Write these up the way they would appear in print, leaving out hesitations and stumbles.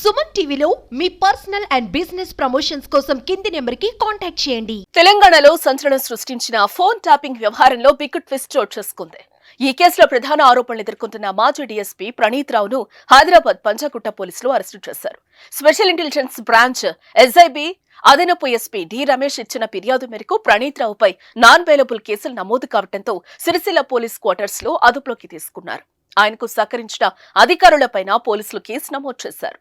సుమన్ టీవీలో మీ personal and business promotions కోసం కింది నెంబర్కి కాంటాక్ట్ చేయండి. తెలంగాణలో సంచలనం సృష్టించిన ఫోన్ ట్యాపింగ్ వ్యవహారంలో బిగ్ ట్విస్ట్ చోటు చేసుకుంది. ఈ కేసులో ప్రధాన ఆరోపణలు ఎదుర్కొంటున్న మాజీ డీఎస్పీ ప్రణీత్ రావును హైదరాబాద్ పంజాగుట్ట పోలీసులు అరెస్టు చేశారు. స్పెషల్ ఇంటెలిజెన్స్ బ్రాంచ్ ఎస్ఐబి అదనపు ఎస్పీ డి రమేష్ ఇచ్చిన ఫిర్యాదు మేరకు ప్రణీత్ రావుపై నాన్ బెయిలబుల్ కేసులు నమోదు కావడంతో సిరిసిల్ల పోలీస్ క్వార్టర్స్ లో అదుపులోకి తీసుకున్నారు. ఆయనకు సహకరించిన అధికారులపైన పోలీసులు కేసు నమోదు చేశారు.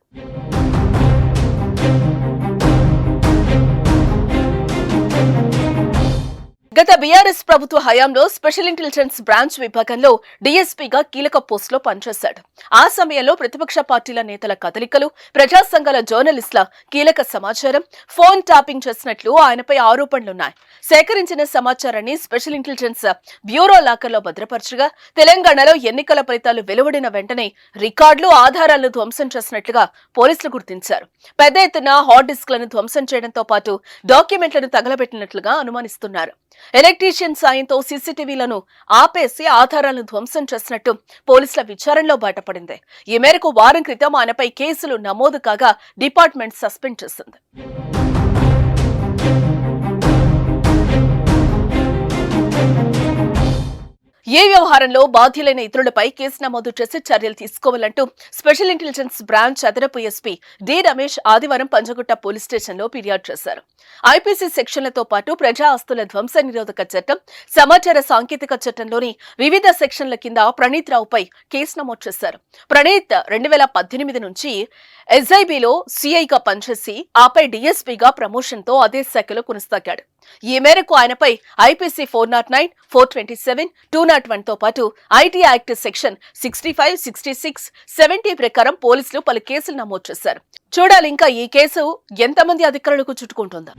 గత బీఆర్ఎస్ ప్రభుత్వ హయాంలో స్పెషల్ ఇంటెలిజెన్స్ బ్రాంచ్ విభాగంలో డీఎస్పీగా కీలక పోస్టులో పనిచేశాడు. ఆ సమయంలో ప్రతిపక్ష పార్టీల నేతల కదలికలు, ప్రజా సంఘాల జర్నలిస్టుల కీలక సమాచారం, ఫోన్ ట్యాపింగ్ చేసినట్లు ఆయనపై ఆరోపణలున్నాయి. సేకరించిన సమాచారాన్ని స్పెషల్ ఇంటెలిజెన్స్ బ్యూరో లాకర్లో భద్రపరచగా తెలంగాణలో ఎన్నికల ఫలితాలు వెలువడిన వెంటనే రికార్డులు, ఆధారాలను ధ్వంసం చేసినట్లుగా పోలీసులు గుర్తించారు. పెద్ద ఎత్తున హార్డ్ డిస్క్లను ధ్వంసం చేయడంతో పాటు డాక్యుమెంట్లను తగలబెట్టినట్లుగా అనుమానిస్తున్నారు. ఎలక్ట్రీషియన్ సాయంతో సీసీటీవీలను ఆపేసి ఆధారాలను ధ్వంసం చేసినట్టు పోలీసుల విచారణలో బయటపడింది. ఈ మేరకు వారం క్రితం ఆయనపై కేసులు నమోదు కాగా డిపార్ట్మెంట్ సస్పెండ్ చేసింది. ఈ వ్యవహారంలో బాధ్యులైన ఇతరులపై కేసు నమోదు చేసి చర్యలు తీసుకోవాలంటూ స్పెషల్ ఇంటెలిజెన్స్ బ్రాంచ్ అదనపు ఎస్పీ డి రమేష్ ఆదివారం పంజగుట్ట పోలీస్ స్టేషన్లో ఫిర్యాదు చేశారు. ఐపీసీ సెక్షన్లతో పాటు ప్రజా ఆస్తుల ధ్వంస నిరోధక చట్టం, సమాచార సాంకేతిక చట్టంలోని వివిధ సెక్షన్ల కింద ప్రణీత్ రావుపై కేసు నమోదు చేశారు. ప్రణీత్ 2018 నుంచి ఎస్ఐబిలో సిఐగా పనిచేసి ఆపై డీఎస్పీగా ప్రమోషన్తో అదే శాఖలో కొనసాగాడు. ఈ మేరకు ఆయనపై ఐపీసీ 409, 427, 201 తో పాటు ఐటీ యాక్ట్ సెక్షన్ 65, 66, 70 ప్రకారం పోలీసులు పలు కేసులు నమోదు చేశారు. చూడాలి ఇంకా ఈ కేసు ఎంతమంది అధికారులకు చుట్టుకుంటుందా.